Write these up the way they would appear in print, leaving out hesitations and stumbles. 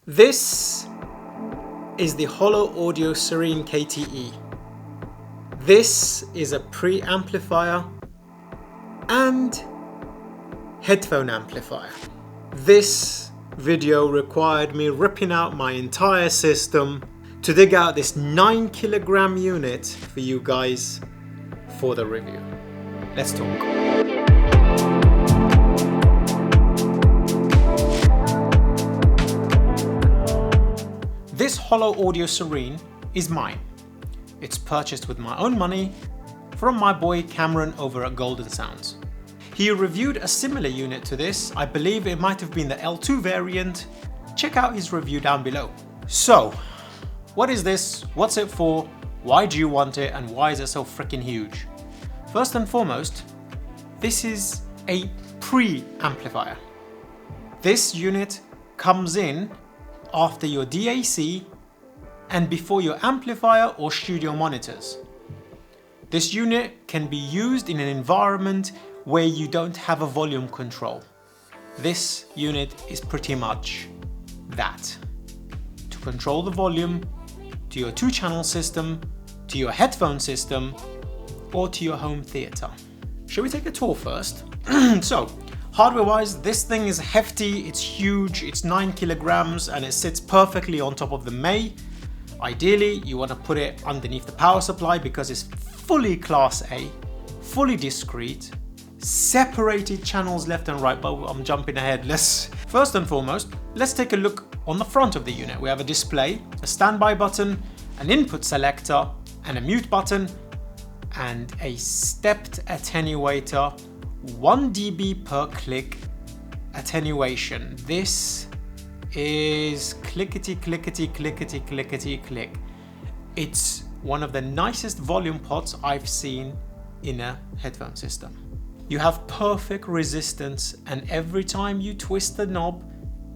This is the Holo Audio Serene KTE. This is a pre-amplifier and headphone amplifier. This video required me ripping out my entire system to dig out this 9 kilogram unit for you guys for the review. Let's talk. This Holo Audio Serene is mine. It's purchased with my own money from my boy Cameron over at Golden Sounds. He reviewed a similar unit to this. I believe it might have been the L2 variant. Check out his review down below. So, what is this? What's it for? Why do you want it? And why is it so freaking huge? First and foremost, this is a pre-amplifier. This unit comes in after your DAC and before your amplifier or studio monitors. This unit can be used in an environment where you don't have a volume control. This unit is pretty much that. To control the volume to your 2-channel system, to your headphone system, or to your home theater. Shall we take a tour first? So, hardware-wise, this thing is hefty, it's huge, it's 9 kilograms, and it sits perfectly on top of the May. Ideally, you want to put it underneath the power supply because it's fully Class A, fully discrete, separated channels left and right, but I'm jumping ahead. First and foremost, let's take a look on the front of the unit. We have a display, a standby button, an input selector, and a mute button, and a stepped attenuator, 1 dB per click attenuation. This is clickety clickety clickety clickety click. It's one of the nicest volume pots I've seen in a headphone system. You have perfect resistance, and every time you twist the knob,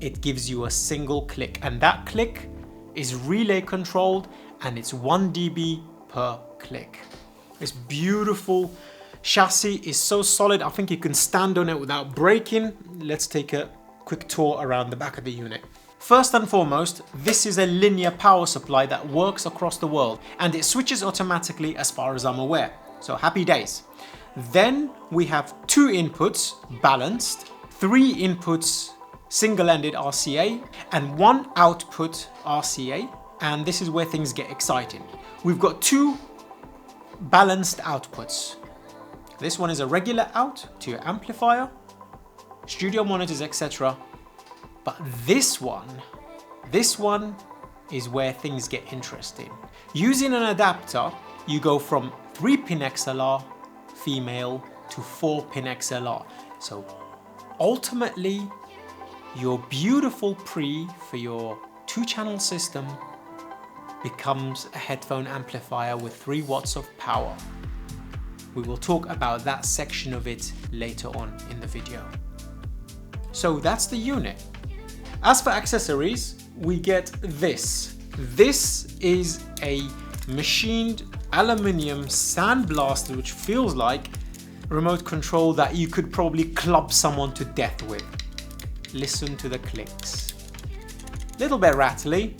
it gives you a single click, and that click is relay controlled, and it's 1 dB per click. It's beautiful. Chassis is so solid, I think you can stand on it without breaking. Let's take a quick tour around the back of the unit. First and foremost, this is a linear power supply that works across the world, and it switches automatically as far as I'm aware. So happy days. Then we have 2 inputs balanced, 3 inputs single-ended RCA, and 1 output RCA. And this is where things get exciting. We've got 2 balanced outputs. This one is a regular out to your amplifier, studio monitors, etc. But this one is where things get interesting. Using an adapter, you go from 3-pin XLR female to 4-pin XLR. So ultimately, your beautiful pre for your 2-channel system becomes a headphone amplifier with 3 watts of power. We will talk about that section of it later on in the video. So that's the unit. As for accessories, we get this. This is a machined aluminium sandblaster, which feels like remote control that you could probably club someone to death with. Listen to the clicks. Little bit rattly,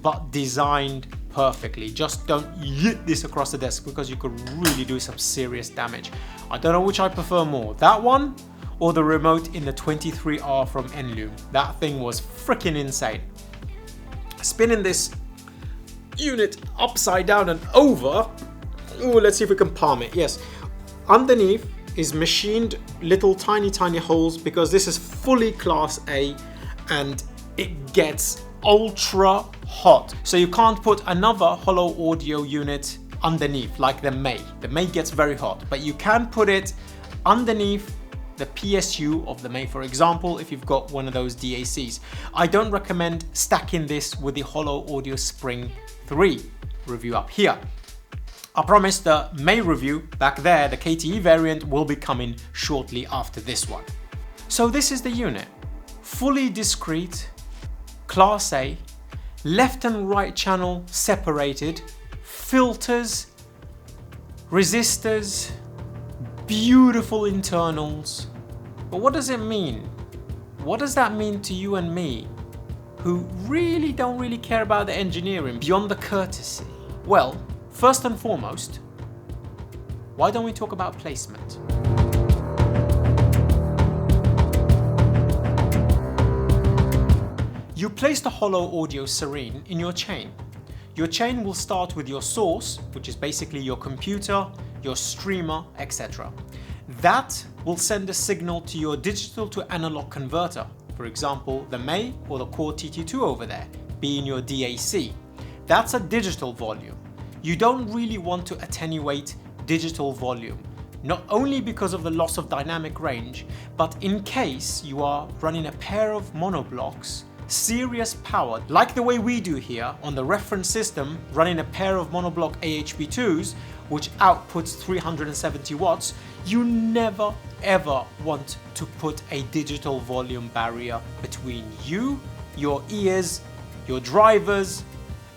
but designed perfectly. Just don't yeet this across the desk because you could really do some serious damage. I don't know which I prefer more, that one or the remote in the 23R from Enloom. That thing was freaking insane. Spinning this unit upside down and over. Ooh, let's see if we can palm it. Yes, underneath is machined little tiny holes because this is fully Class A and it gets ultra hot. So you can't put another Holo Audio unit underneath like the May. The May gets very hot, but you can put it underneath the PSU of the May, for example, if you've got one of those DACs. I don't recommend stacking this with the Holo Audio Spring 3 review up here. I promise the May review back there, the KTE variant, will be coming shortly after this one. So this is the unit. Fully discrete, Class A, left and right channel separated, filters, resistors, beautiful internals. But what does it mean? What does that mean to you and me? who really don't care about the engineering beyond the courtesy. Well, first and foremost, why don't we talk about placement? You place the Holo Audio Serene in your chain. Your chain will start with your source, which is basically your computer, your streamer, etc. That will send a signal to your digital to analog converter, for example the May or the Chord TT2 over there, being your DAC. That's a digital volume. You don't really want to attenuate digital volume, not only because of the loss of dynamic range, but in case you are running a pair of monoblocks, serious power, like the way we do here on the reference system, running a pair of monoblock AHB2s, which outputs 370 watts, you never ever want to put a digital volume barrier between you, your ears, your drivers,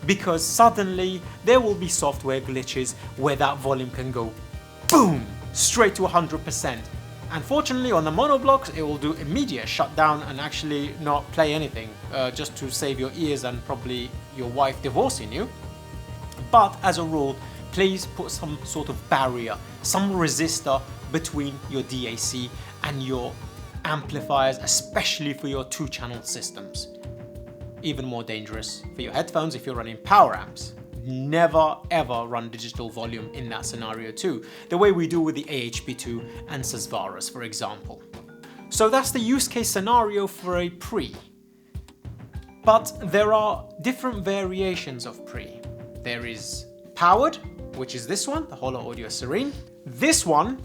because suddenly there will be software glitches where that volume can go boom, straight to 100%. Unfortunately, on the monoblocks, it will do immediate shutdown and actually not play anything, just to save your ears and probably your wife divorcing you. But as a rule, please put some sort of barrier, some resistor between your DAC and your amplifiers, especially for your 2-channel systems. Even more dangerous for your headphones if you're running power amps. Never ever run digital volume in that scenario too, the way we do with the AHB2 and Susvaras, for example. So that's the use case scenario for a pre. But there are different variations of pre. There is powered, which is this one, the Holo Audio Serene. This one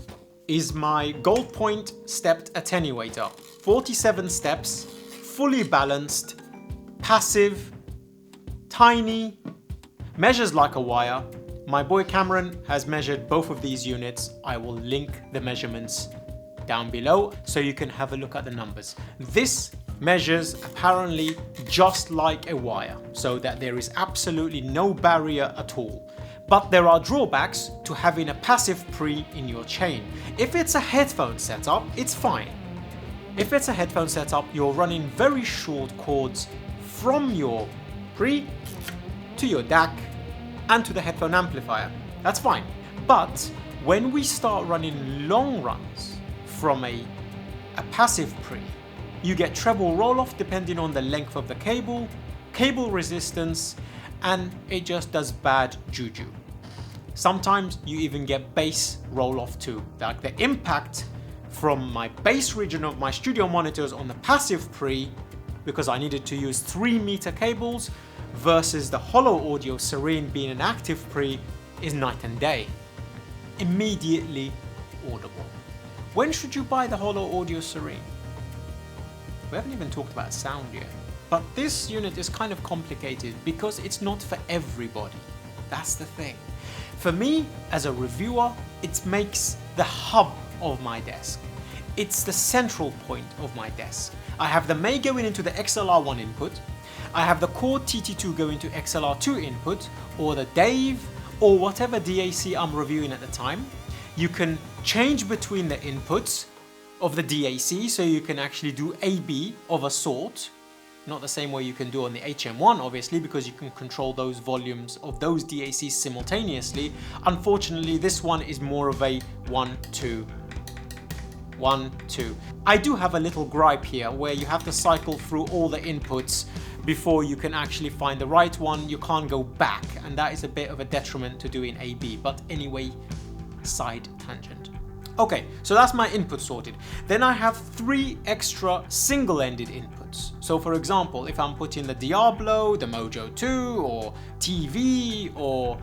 is my Gold Point stepped attenuator. 47 steps, fully balanced, passive, tiny, measures like a wire. My boy Cameron has measured both of these units. I will link the measurements down below so you can have a look at the numbers. This measures apparently just like a wire, so that there is absolutely no barrier at all. But there are drawbacks to having a passive pre in your chain. If it's a headphone setup, it's fine. If it's a headphone setup, you're running very short chords from your pre to your DAC and to the headphone amplifier. That's fine. But when we start running long runs from a passive pre, you get treble roll-off depending on the length of the cable resistance, and it just does bad juju. Sometimes you even get bass roll-off too, like the impact from my bass region of my studio monitors on the passive pre, because I needed to use 3-meter cables, versus the Holo Audio Serene being an active pre, is night and day. Immediately audible. When should you buy the Holo Audio Serene? We haven't even talked about sound yet. But this unit is kind of complicated because it's not for everybody. That's the thing. For me, as a reviewer, it makes the hub of my desk. It's the central point of my desk. I have the May going into the XLR1 input. I have the Chord TT2 going to XLR2 input, or the Dave, or whatever DAC I'm reviewing at the time. You can change between the inputs of the DAC, so you can actually do AB of a sort. Not the same way you can do on the HM1, obviously, because you can control those volumes of those DACs simultaneously. Unfortunately, this one is more of a 1-2. 1-2. I do have a little gripe here where you have to cycle through all the inputs before you can actually find the right one. You can't go back, and that is a bit of a detriment to doing AB. But anyway, side tangent. Okay, so that's my input sorted. Then I have 3 extra single-ended inputs. So for example, if I'm putting the Diablo, the Mojo 2, or TV, or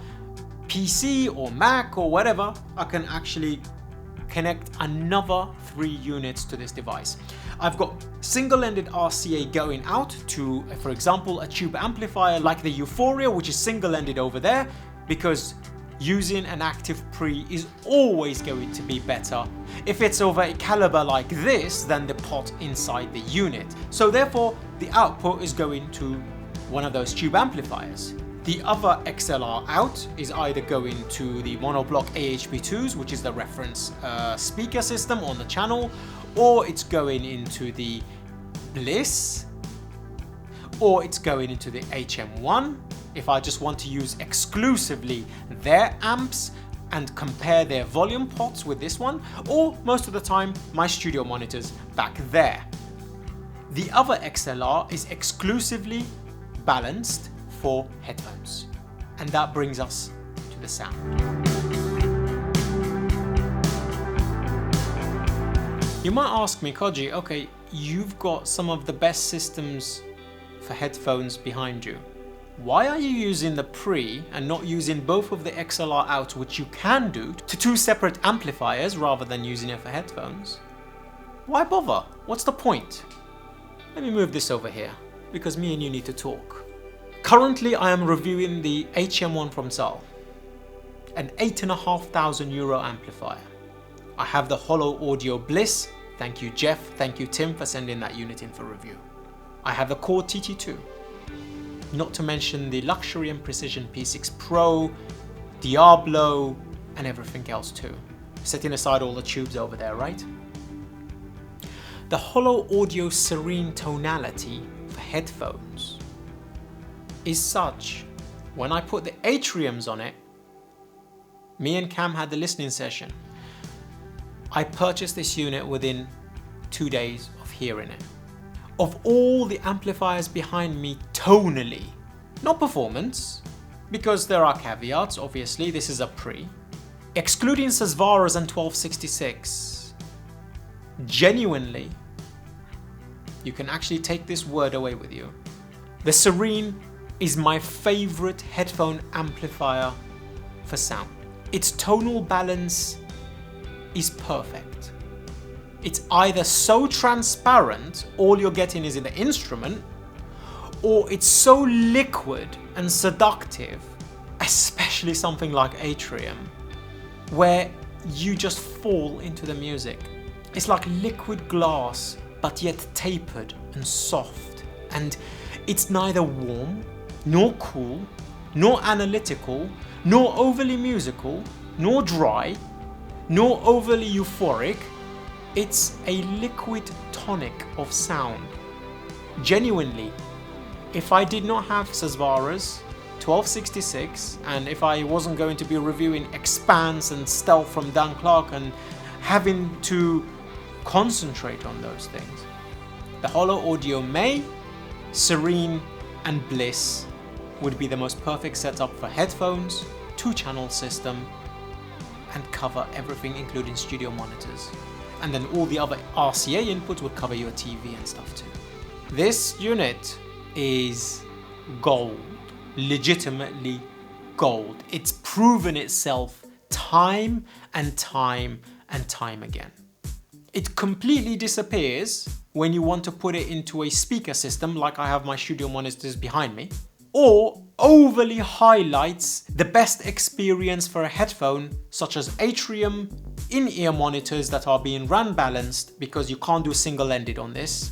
PC, or Mac, or whatever, I can actually connect another 3 units to this device. I've got single-ended RCA going out to, for example, a tube amplifier like the Euphoria, which is single-ended over there, because using an active pre is always going to be better if it's over a caliber like this than the pot inside the unit. So therefore, the output is going to one of those tube amplifiers. The other XLR out is either going to the monoblock AHB2s, which is the reference speaker system on the channel, or it's going into the Bliss, or it's going into the HM1 if I just want to use exclusively their amps and compare their volume pots with this one, or most of the time my studio monitors back there. The other XLR is exclusively balanced for headphones, and that brings us to the sound. You might ask me, Koji, okay, you've got some of the best systems for headphones behind you. Why are you using the Pre and not using both of the XLR outs, which you can do, to two separate amplifiers rather than using it for headphones? Why bother? What's the point? Let me move this over here, because me and you need to talk. Currently I am reviewing the HM1 from Zahl, an €8,500 amplifier. I have the Holo Audio Bliss, thank you Jeff, thank you Tim for sending that unit in for review. I have the Chord TT2, not to mention the Luxury and Precision P6 Pro, Diablo, and everything else too. Setting aside all the tubes over there, right? The Holo Audio Serene tonality for headphones is such, when I put the atriums on it, me and Cam had the listening session. I purchased this unit within 2 days of hearing it. Of all the amplifiers behind me tonally, not performance, because there are caveats, obviously, this is a Pre. Excluding Susvara's and 1266, genuinely, you can actually take this word away with you. The Serene is my favorite headphone amplifier for sound. Its tonal balance is perfect. It's either so transparent, all you're getting is in the instrument, or it's so liquid and seductive, especially something like Atrium, where you just fall into the music. It's like liquid glass, but yet tapered and soft. And it's neither warm, nor cool, nor analytical, nor overly musical, nor dry, nor overly euphoric. It's a liquid tonic of sound. Genuinely, if I did not have Susvara's 1266, and if I wasn't going to be reviewing Expanse and Stealth from Dan Clark and having to concentrate on those things, the Holo Audio May, Serene, and Bliss would be the most perfect setup for headphones, 2-channel system, and cover everything including studio monitors. And then all the other RCA inputs would cover your TV and stuff too. This unit is gold, legitimately gold. It's proven itself time and time and time again. It completely disappears when you want to put it into a speaker system like I have my studio monitors behind me, or overly highlights the best experience for a headphone such as Atrium in-ear monitors that are being ran balanced, because you can't do single-ended on this.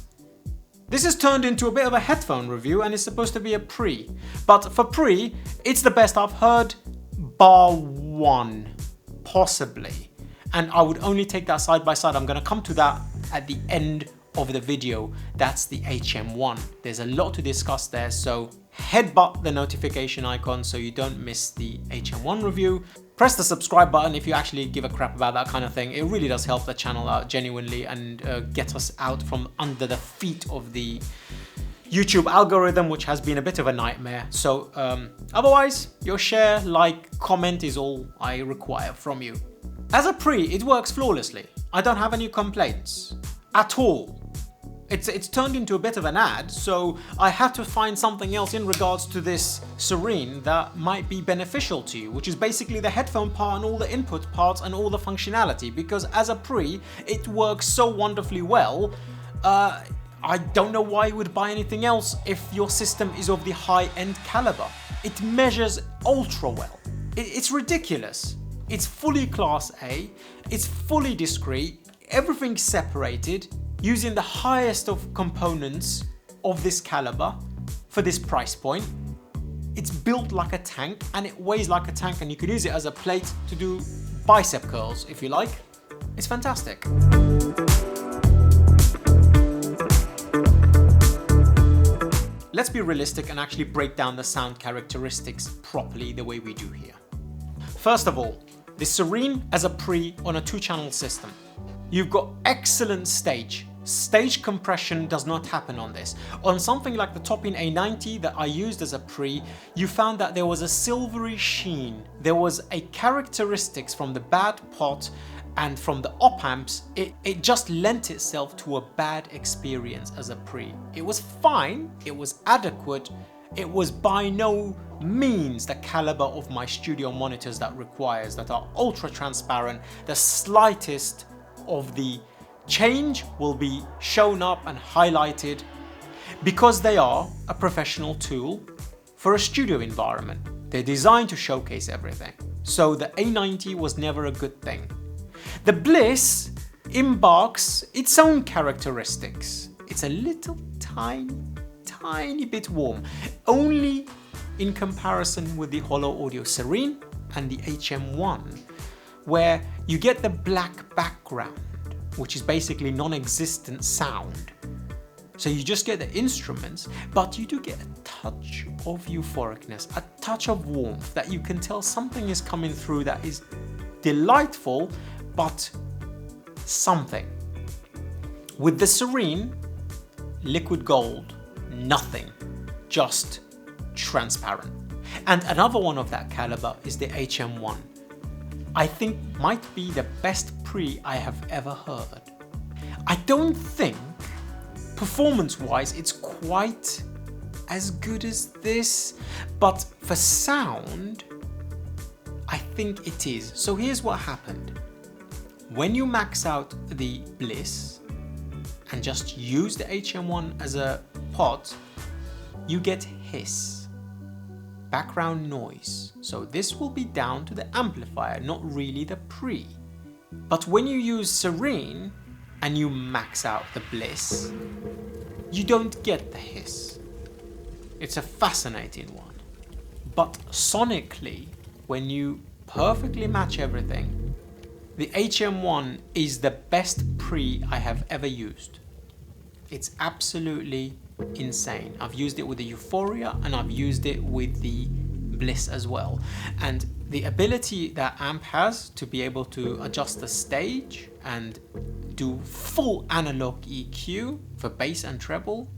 This has turned into a bit of a headphone review and is supposed to be a Pre, but for Pre, it's the best I've heard bar one, possibly. And I would only take that side by side. I'm going to come to that at the end of the video. That's the HM1. There's a lot to discuss there, so headbutt the notification icon so you don't miss the HM1 review. Press the subscribe button if you actually give a crap about that kind of thing. It really does help the channel out genuinely and get us out from under the feet of the YouTube algorithm, which has been a bit of a nightmare. So otherwise, your share, like, comment is all I require from you. As a Pre, it works flawlessly. I don't have any complaints at all. It's turned into a bit of an ad, so I had to find something else in regards to this Serene that might be beneficial to you, which is basically the headphone part and all the input parts and all the functionality, because as a Pre, it works so wonderfully well. I don't know why you would buy anything else if your system is of the high-end caliber. It measures ultra well. It's ridiculous. It's fully Class A, it's fully discrete, everything's separated, using the highest of components of this caliber for this price point. It's built like a tank and it weighs like a tank, and you could use it as a plate to do bicep curls if you like. It's fantastic. let's be realistic and actually break down the sound characteristics properly the way we do here. First of all, the Serene as a pre on a 2-channel system. You've got excellent stage. Stage compression does not happen on this. On something like the Top-In A90 that I used as a pre, you found that there was a silvery sheen. There was a characteristics from the bad pot and from the op-amps. It just lent itself to a bad experience as a pre. It was fine, it was adequate, it was by no means the caliber of my studio monitors that are ultra transparent. The slightest of the change will be shown up and highlighted because they are a professional tool for a studio environment. They're designed to showcase everything. So the A90 was never a good thing. The Bliss embarks its own characteristics. It's a little tiny bit warm, only in comparison with the Holo Audio Serene and the HM1, where you get the black background, which is basically non-existent sound. So you just get the instruments, but you do get a touch of euphoricness, a touch of warmth that you can tell something is coming through that is delightful, but something. With the Serene, liquid gold, nothing, just transparent. And another one of that caliber is the HM1. I think might be the best pre I have ever heard. I don't think, performance-wise, it's quite as good as this, but for sound, I think it is. So here's what happened. When you max out the Bliss and just use the HM1 as a pot, you get hiss, background noise. So this will be down to the amplifier, not really the pre. But when you use Serene and you max out the Bliss, you don't get the hiss. It's a fascinating one. But sonically, when you perfectly match everything, the HM1 is the best pre I have ever used. It's absolutely insane. I've used it with the Euphoria and I've used it with the Bliss as well. And the ability that amp has to be able to adjust the stage and do full analog EQ for bass and treble,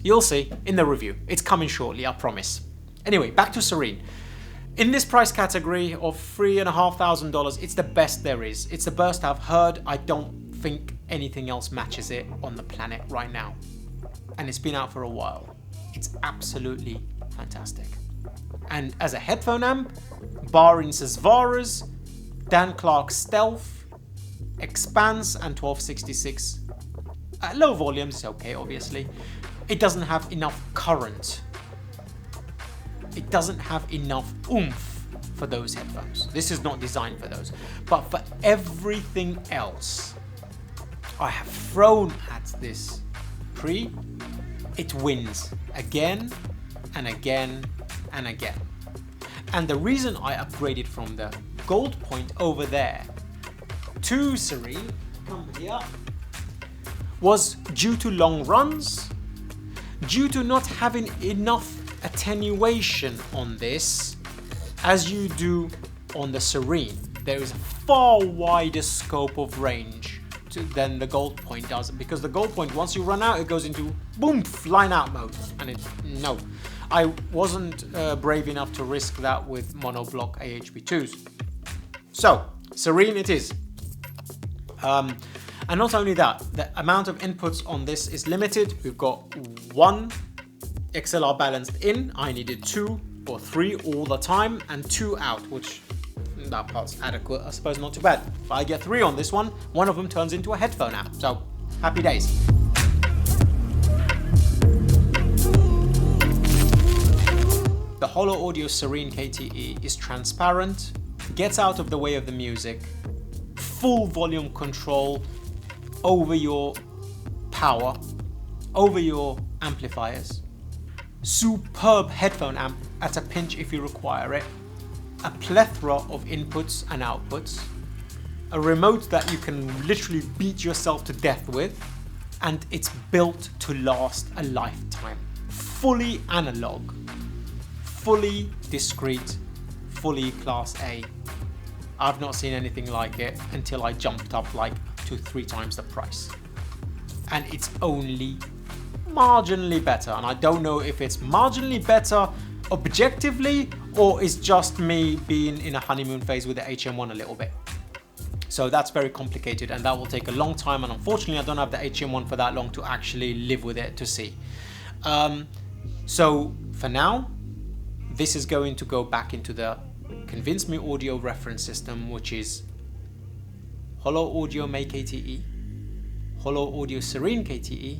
you'll see in the review. It's coming shortly, I promise. Anyway, back to Serene. In this price category of $3,500, it's the best there is. It's the best I've heard. I don't think anything else matches it on the planet right now. And it's been out for a while. It's absolutely fantastic. And as a headphone amp, barring Susvara's, Dan Clark's Stealth, Expanse and 1266, at low volumes it's okay obviously. It doesn't have enough current. It doesn't have enough oomph for those headphones. This is not designed for those. But for everything else I have thrown at this pre, it wins again and again and again. And the reason I upgraded from the gold point over there to Serene, come here, was due to long runs, due to not having enough attenuation on this as you do on the Serene. There is a far wider scope of range than the gold point does, because the gold point, once you run out, it goes into boom, line out mode, and no, I wasn't brave enough to risk that with monoblock AHB2s. So Serene it is. And not only that, the amount of inputs on this is limited. We've got one XLR balanced in, I needed 2 or 3 all the time, and 2 out, which that part's adequate, I suppose, not too bad. If I get 3 on this one of them turns into a headphone amp, so happy days. The Holo Audio Serene KTE is transparent, gets out of the way of the music, full volume control over your power, over your amplifiers, superb headphone amp at a pinch if you require it, a plethora of inputs and outputs, a remote that you can literally beat yourself to death with, and it's built to last a lifetime. fully analog, fully discrete, fully Class A. I've not seen anything like it until I jumped up like 2-3 times the price. And it's only marginally better. And I don't know if it's marginally better objectively or it's just me being in a honeymoon phase with the HM1 a little bit. So that's very complicated and that will take a long time, and unfortunately I don't have the HM1 for that long to actually live with it to see. So for now, this is going to go back into the ConvinceMeAudio reference system, which is Holo Audio May KTE, Holo Audio Serene KTE,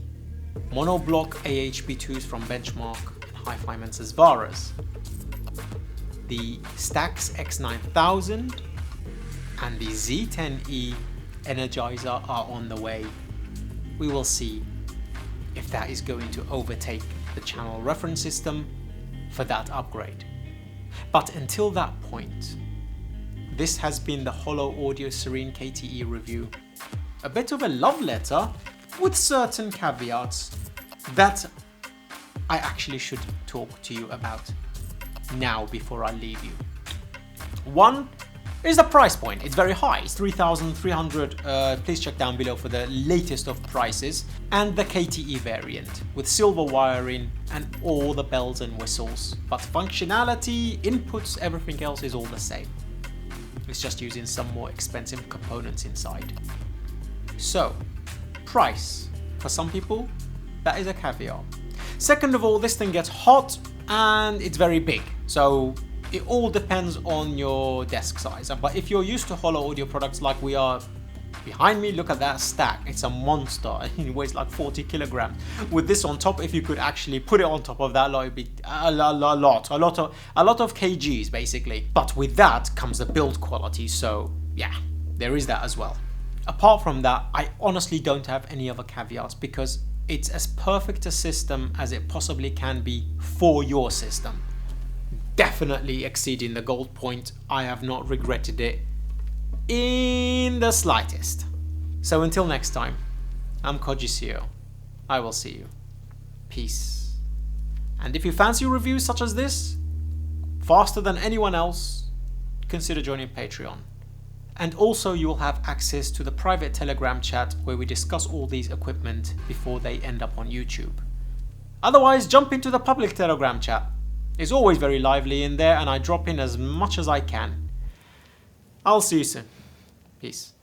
monoblock AHB2s from Benchmark, and Hifiman Susvaras. The Stax X9000 and the Z10E Energizer are on the way. We will see if that is going to overtake the channel reference system for that upgrade. But until that point, this has been the Holo Audio Serene KTE review. A bit of a love letter with certain caveats that I actually should talk to you about now before I leave you. One is the price point. It's very high. It's 3,300. Please check down below for the latest of prices. And the KTE variant with silver wiring and all the bells and whistles. But functionality, inputs, everything else is all the same. It's just using some more expensive components inside. So, price. For some people, that is a caveat. Second of all, this thing gets hot and it's very big. So it all depends on your desk size. But if you're used to Holo Audio products like we are behind me, look at that stack. It's a monster. It weighs like 40 kilograms. With this on top, if you could actually put it on top of that, it would be a lot of kgs basically. But with that comes the build quality. So yeah, there is that as well. Apart from that, I honestly don't have any other caveats because it's as perfect a system as it possibly can be for your system. Definitely exceeding the gold point. I have not regretted it in the slightest. So until next time, I'm Koji. I will see you. Peace. And if you fancy reviews such as this, faster than anyone else, consider joining Patreon. And also you will have access to the private Telegram chat where we discuss all these equipment before they end up on YouTube. Otherwise, jump into the public Telegram chat. It's always very lively in there and I drop in as much as I can. I'll see you soon. Peace.